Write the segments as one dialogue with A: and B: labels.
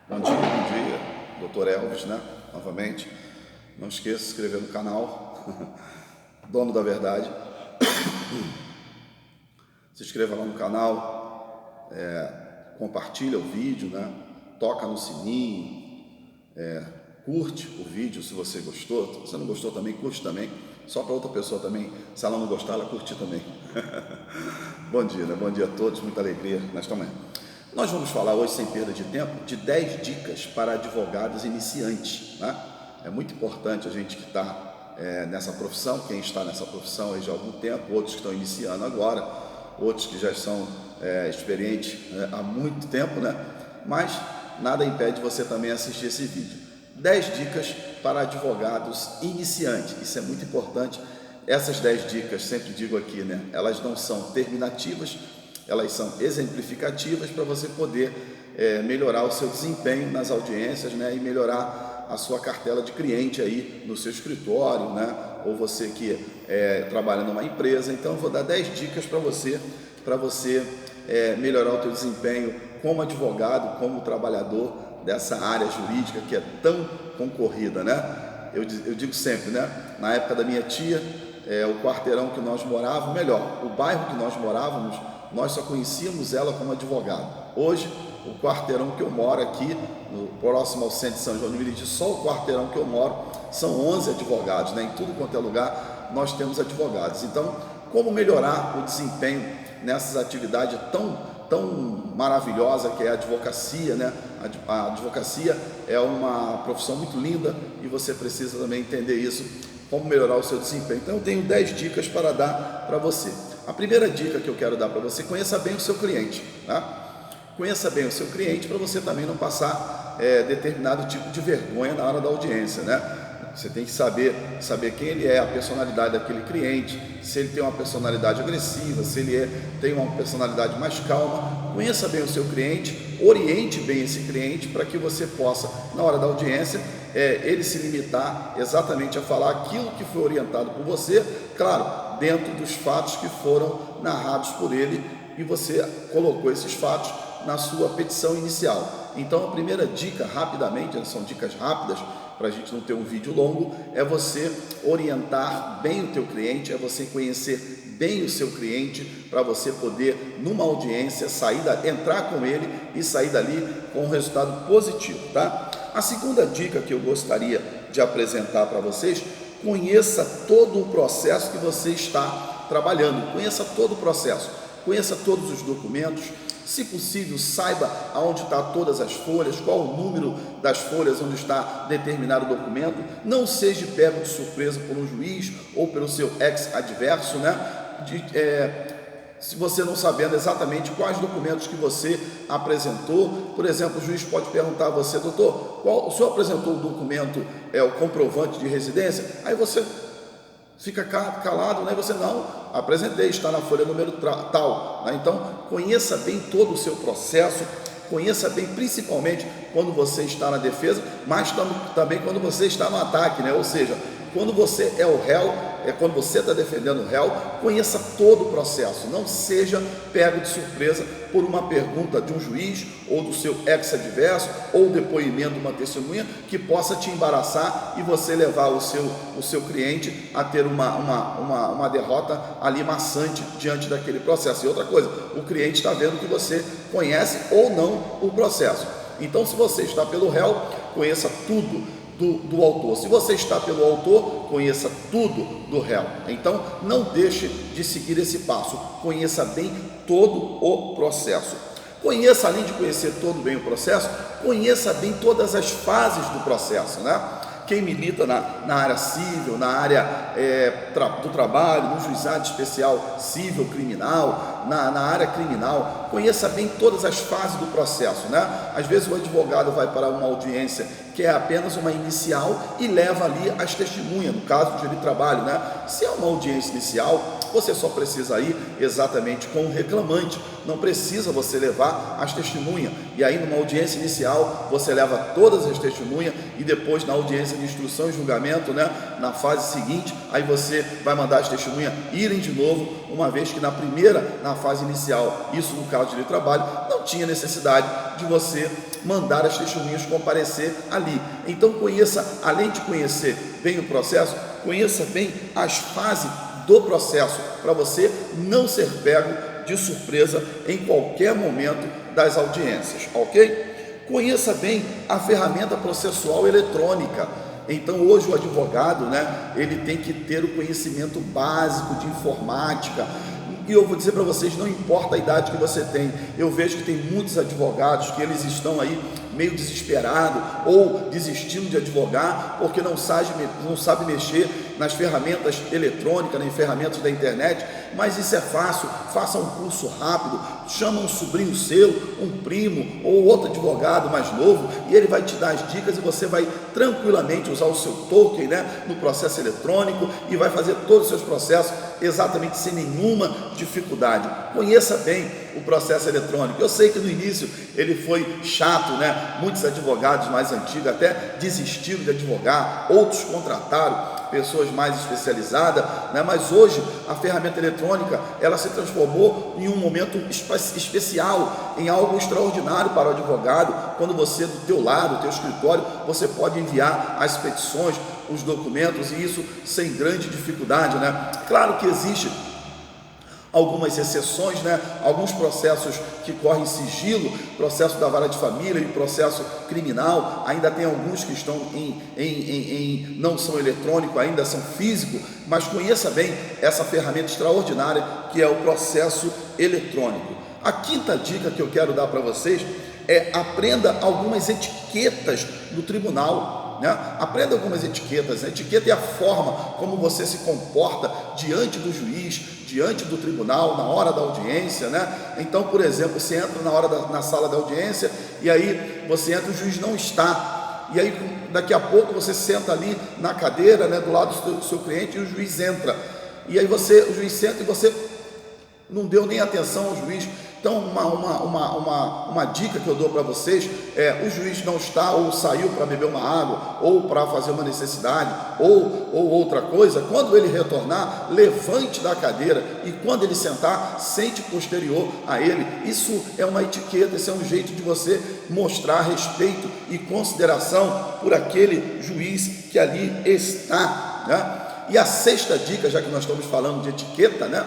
A: Bom dia, Dr. Elvis, né? Novamente. Não esqueça de se inscrever no canal, Dono da Verdade. Se inscreva lá no canal, compartilha o vídeo, né? Toca no sininho, curte o vídeo se você gostou. Se você não gostou também, curte também. Só para outra pessoa também, se ela não gostar, ela curtir também. Bom dia, né? Bom dia a todos, muita alegria nesta manhã. Nós vamos falar hoje, sem perda de tempo, de 10 dicas para advogados iniciantes, né? É muito importante a gente que está nessa profissão, quem está nessa profissão aí já há algum tempo, outros que estão iniciando agora, outros que já são experientes há muito tempo, né? Mas nada impede você também assistir esse vídeo. 10 dicas para advogados iniciantes, isso é muito importante. Essas 10 dicas, sempre digo aqui, né? Elas não são terminativas, elas são exemplificativas para você poder melhorar o seu desempenho nas audiências, né, e melhorar a sua cartela de cliente aí no seu escritório, né, ou você que trabalha numa empresa. Então eu vou dar 10 dicas para você melhorar o teu desempenho como advogado, como trabalhador dessa área jurídica que é tão concorrida, né? Eu digo sempre, né, na época da minha tia, o quarteirão que nós morávamos, melhor, o bairro que nós morávamos, nós só conhecíamos ela como advogado. Hoje, o quarteirão que eu moro aqui, próximo ao centro de São João de Meriti, só o quarteirão que eu moro, são 11 advogados, né? Em tudo quanto é lugar, nós temos advogados. Então, como melhorar o desempenho nessas atividades tão maravilhosa que é a advocacia, né? A advocacia é uma profissão muito linda e você precisa também entender isso, como melhorar o seu desempenho. Então, eu tenho 10 dicas para dar para você. A primeira dica que eu quero dar para você: conheça bem o seu cliente, tá? Conheça bem o seu cliente para você também não passar determinado tipo de vergonha na hora da audiência, né? Você tem que saber quem ele é, a personalidade daquele cliente, se ele tem uma personalidade agressiva, se ele tem uma personalidade mais calma. Conheça bem o seu cliente, oriente bem esse cliente para que você possa, na hora da audiência, ele se limitar exatamente a falar aquilo que foi orientado por você, claro, dentro dos fatos que foram narrados por ele e você colocou esses fatos na sua petição inicial. Então a primeira dica, rapidamente, são dicas rápidas para a gente não ter um vídeo longo, é você orientar bem o teu cliente, é você conhecer bem o seu cliente para você poder, numa audiência, entrar com ele e sair dali com um resultado positivo, tá? A segunda dica que eu gostaria de apresentar para vocês: conheça todo o processo que você está trabalhando, conheça todo o processo, conheça todos os documentos, se possível saiba aonde estão todas as folhas, qual o número das folhas onde está determinado documento, não seja pego de surpresa por um juiz ou pelo seu ex-adverso, né? Se você não sabendo exatamente quais documentos que você apresentou. Por exemplo, o juiz pode perguntar a você: doutor, o senhor apresentou o documento, o comprovante de residência? Aí você fica calado, né? Você: não, apresentei, está na folha número tal, né? Então, conheça bem todo o seu processo, conheça bem principalmente quando você está na defesa, mas também quando você está no ataque, né? Ou seja, quando você é o réu, quando você está defendendo o réu, conheça todo o processo, não seja pego de surpresa por uma pergunta de um juiz ou do seu ex-adverso ou depoimento de uma testemunha que possa te embaraçar e você levar o seu cliente a ter uma derrota ali maçante diante daquele processo. E outra coisa, o cliente está vendo que você conhece ou não o processo. Então, se você está pelo réu, conheça tudo do autor. Se você está pelo autor, conheça tudo do réu. Então, não deixe de seguir esse passo. Conheça bem todo o processo. Conheça, além de conhecer todo bem o processo, conheça bem todas as fases do processo, né? Quem milita na área civil, na área do trabalho, no juizado especial civil, criminal, na área criminal, conheça bem todas as fases do processo, né? Às vezes o advogado vai para uma audiência que é apenas uma inicial e leva ali as testemunhas, no caso de ele trabalho, né? Se é uma audiência inicial, Você só precisa ir exatamente com o reclamante, não precisa você levar as testemunhas. E aí numa audiência inicial você leva todas as testemunhas e depois na audiência de instrução e julgamento, né, na fase seguinte, aí você vai mandar as testemunhas irem de novo, uma vez que na fase inicial, isso no caso de trabalho, não tinha necessidade de você mandar as testemunhas comparecer ali. Então conheça, além de conhecer bem o processo, conheça bem as fases do processo, para você não ser pego de surpresa em qualquer momento das audiências, ok? Conheça bem a ferramenta processual eletrônica. Então hoje o advogado, né, ele tem que ter o conhecimento básico de informática. E eu vou dizer para vocês, não importa a idade que você tem, eu vejo que tem muitos advogados que eles estão aí meio desesperados ou desistindo de advogar porque não sabe mexer nas ferramentas eletrônicas, nas ferramentas da internet. Mas isso é fácil, faça um curso rápido, chama um sobrinho seu, um primo ou outro advogado mais novo e ele vai te dar as dicas e você vai tranquilamente usar o seu token, né, no processo eletrônico e vai fazer todos os seus processos exatamente sem nenhuma dificuldade. Conheça bem o processo eletrônico. Eu sei que no início ele foi chato, né? Muitos advogados mais antigos até desistiram de advogar, outros contrataram pessoas mais especializadas, né? Mas hoje a ferramenta eletrônica ela se transformou em um momento especial, em algo extraordinário para o advogado. Quando você do teu lado, do teu escritório, você pode enviar as petições, os documentos, e isso sem grande dificuldade, né? Claro que existe algumas exceções, né? Alguns processos que correm sigilo, processo da vara de família e processo criminal, ainda tem alguns que estão não são eletrônicos, ainda são físicos, mas conheça bem essa ferramenta extraordinária que é o processo eletrônico. A quinta dica que eu quero dar para vocês é: aprenda algumas etiquetas do tribunal. Aprenda algumas etiquetas. A etiqueta é a forma como você se comporta diante do juiz, diante do tribunal, na hora da audiência, né? Então, por exemplo, você entra na sala da audiência e aí você entra, o juiz não está, e aí daqui a pouco você senta ali na cadeira, né, do lado do seu cliente, e o juiz entra, e aí o juiz senta e você não deu nem atenção ao juiz. Então, uma dica que eu dou para vocês é: o juiz não está, ou saiu para beber uma água, ou para fazer uma necessidade, ou outra coisa. Quando ele retornar, levante da cadeira, e quando ele sentar, sente posterior a ele. Isso é uma etiqueta, esse é um jeito de você mostrar respeito e consideração por aquele juiz que ali está, né? E a sexta dica, já que nós estamos falando de etiqueta, né?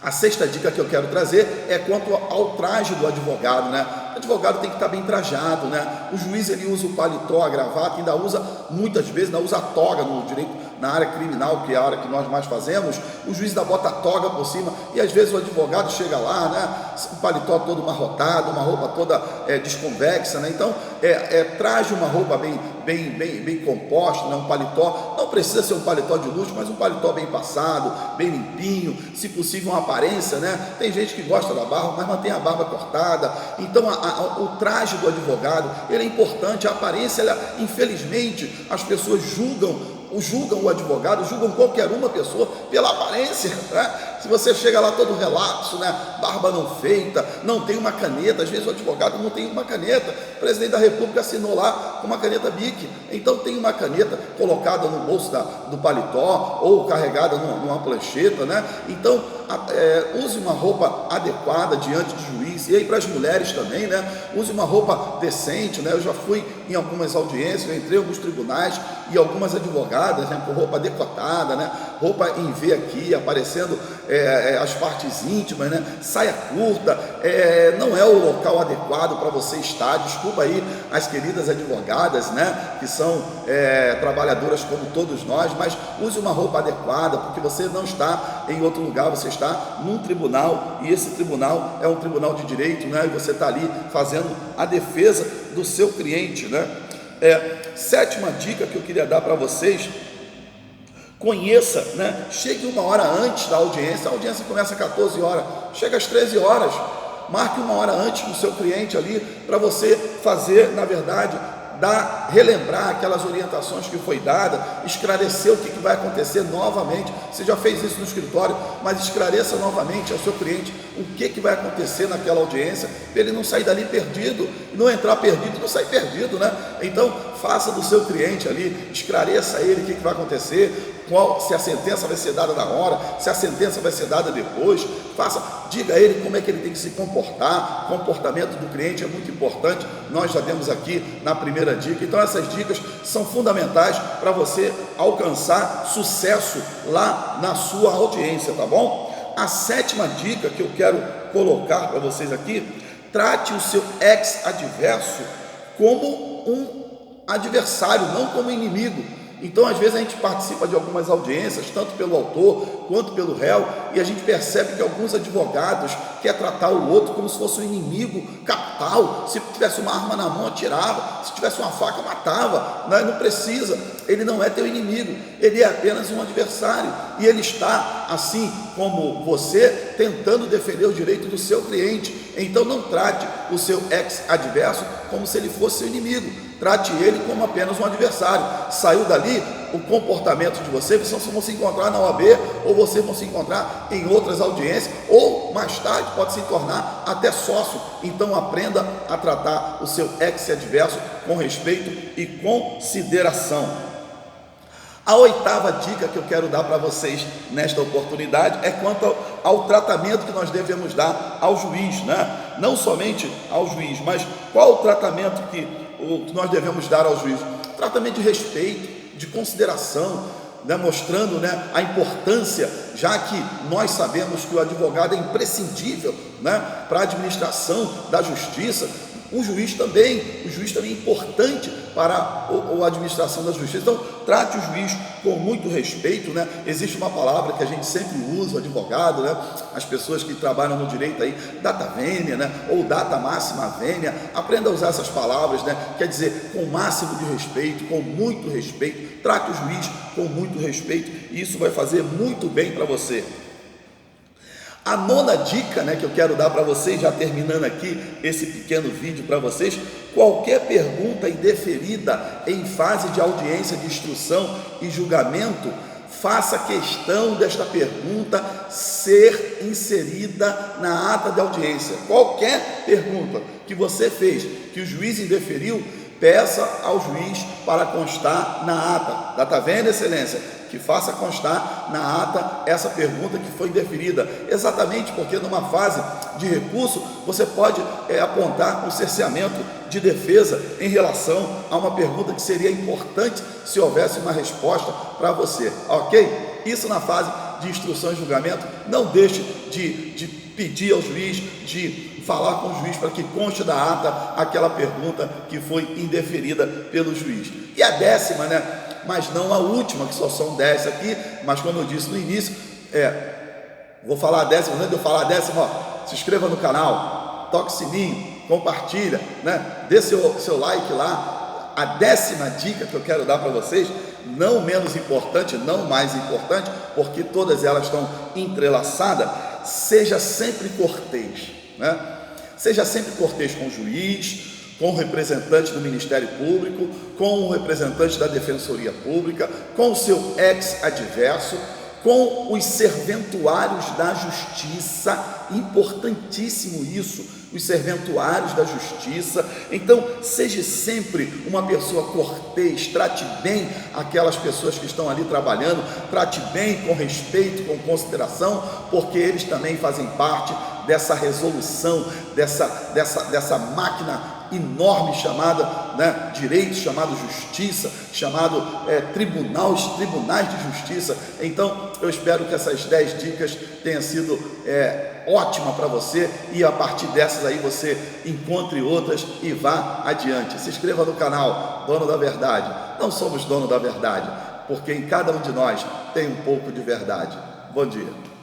A: A sexta dica que eu quero trazer é quanto ao traje do advogado, né? O advogado tem que estar bem trajado, né? O juiz ele usa o paletó, a gravata, ainda usa, muitas vezes, ainda usa a toga no direito, na área criminal, que é a área que nós mais fazemos. O juiz ainda bota a toga por cima, e às vezes o advogado chega lá, né? O paletó todo amarrotado, uma roupa toda desconvexa, né? Então, traje uma roupa bem composta, né? Um paletó, não precisa ser um paletó de luxo, mas um paletó bem passado, bem limpinho, se possível uma aparência, né? Tem gente que gosta da barba, mas mantém a barba cortada. Então o traje do advogado, ele é importante. A aparência, infelizmente, as pessoas julgam o advogado, julgam qualquer uma pessoa pela aparência, né? Se você chega lá todo relapso, né? Barba não feita, não tem uma caneta, às vezes o advogado não tem uma caneta, o presidente da república assinou lá com uma caneta Bic, então tem uma caneta colocada no bolso do paletó, ou carregada numa plancheta, né? Então use uma roupa adequada diante do juiz. E aí para as mulheres também, né? Use uma roupa decente, né? Eu já fui em algumas audiências, eu entrei em alguns tribunais e algumas advogadas, né, com roupa decotada, né? Roupa em V aqui, aparecendo as partes íntimas, né? Saia curta, não é o local adequado para você estar. Desculpa aí as queridas advogadas, né, que são trabalhadoras como todos nós, mas use uma roupa adequada, porque você não está em outro lugar, você está num tribunal, e esse tribunal é um tribunal de direito, né? E você está ali fazendo a defesa do seu cliente, né? Sétima dica que eu queria dar para vocês: conheça, né? Chegue uma hora antes da audiência. A audiência começa às 14 horas, chega às 13 horas, marque uma hora antes com o seu cliente ali, para você fazer, na verdade, relembrar aquelas orientações que foi dada, esclarecer o que vai acontecer novamente. Você já fez isso no escritório, mas esclareça novamente ao seu cliente o que vai acontecer naquela audiência, para ele não sair dali perdido, não entrar perdido, não sair perdido, né? Então, faça do seu cliente ali, esclareça a ele o que vai acontecer, se a sentença vai ser dada na hora, se a sentença vai ser dada depois, diga a ele como é que ele tem que se comportar. O comportamento do cliente é muito importante, nós já demos aqui na primeira dica. Então essas dicas são fundamentais para você alcançar sucesso lá na sua audiência, tá bom? A 7ª dica que eu quero colocar para vocês aqui: trate o seu ex-adverso como um adversário, não como inimigo. Então, às vezes, a gente participa de algumas audiências, tanto pelo autor quanto pelo réu, e a gente percebe que alguns advogados querem tratar o outro como se fosse um inimigo capital. Se tivesse uma arma na mão, atirava; se tivesse uma faca, matava. Não precisa, ele não é teu inimigo, ele é apenas um adversário, e ele está, assim como você, tentando defender o direito do seu cliente. Então, não trate o seu ex-adverso como se ele fosse seu inimigo, trate ele como apenas um adversário. Saiu dali, o comportamento de vocês vão se encontrar na OAB, ou vocês vão se encontrar em outras audiências, ou mais tarde pode se tornar até sócio. Então aprenda a tratar o seu ex-adverso com respeito e consideração. A 8ª dica que eu quero dar para vocês nesta oportunidade é quanto ao tratamento que nós devemos dar ao juiz, né? Não somente ao juiz, mas qual o tratamento que nós devemos dar ao juiz? Tratamento de respeito, de consideração, né? Mostrando, né, a importância, já que nós sabemos que o advogado é imprescindível, né, para a administração da justiça. O juiz também é importante para a administração da justiça. Então, trate o juiz com muito respeito, né? Existe uma palavra que a gente sempre usa, o advogado, né? As pessoas que trabalham no direito aí, data vênia, né? Ou data máxima vênia. Aprenda a usar essas palavras, né? Quer dizer, com o máximo de respeito, com muito respeito. Trate o juiz com muito respeito, e isso vai fazer muito bem para você. A 9ª dica, né, que eu quero dar para vocês, já terminando aqui esse pequeno vídeo para vocês: qualquer pergunta indeferida em fase de audiência de instrução e julgamento, faça questão desta pergunta ser inserida na ata de audiência. Qualquer pergunta que você fez, que o juiz indeferiu, peça ao juiz para constar na ata. Data vênia, excelência, que faça constar na ata essa pergunta que foi indeferida, exatamente porque numa fase de recurso você pode apontar um cerceamento de defesa em relação a uma pergunta que seria importante se houvesse uma resposta para você, ok? Isso na fase de instrução e julgamento. Não deixe de pedir ao juiz, de falar com o juiz para que conste da ata aquela pergunta que foi indeferida pelo juiz. E a 10ª, né? Mas não a última, que só são 10 aqui, mas como eu disse no início, vou falar a 10ª, antes de eu falar a 10ª, ó, se inscreva no canal, toque o sininho, compartilha, né? Dê seu like lá. A 10ª dica que eu quero dar para vocês, não menos importante, não mais importante, porque todas elas estão entrelaçadas: seja sempre cortês, né? Seja sempre cortês com o juiz, com o representante do Ministério Público, com o representante da Defensoria Pública, com o seu ex-adverso, com os serventuários da Justiça. Importantíssimo isso, os serventuários da Justiça. Então, seja sempre uma pessoa cortês, trate bem aquelas pessoas que estão ali trabalhando, trate bem, com respeito, com consideração, porque eles também fazem parte dessa resolução, dessa máquina enorme chamada, né, direito, chamado justiça, chamado tribunais de justiça. Então, eu espero que essas 10 dicas tenham sido ótima para você, e a partir dessas aí você encontre outras e vá adiante. Se inscreva no canal Dono da Verdade. Não somos dono da verdade, porque em cada um de nós tem um pouco de verdade. Bom dia.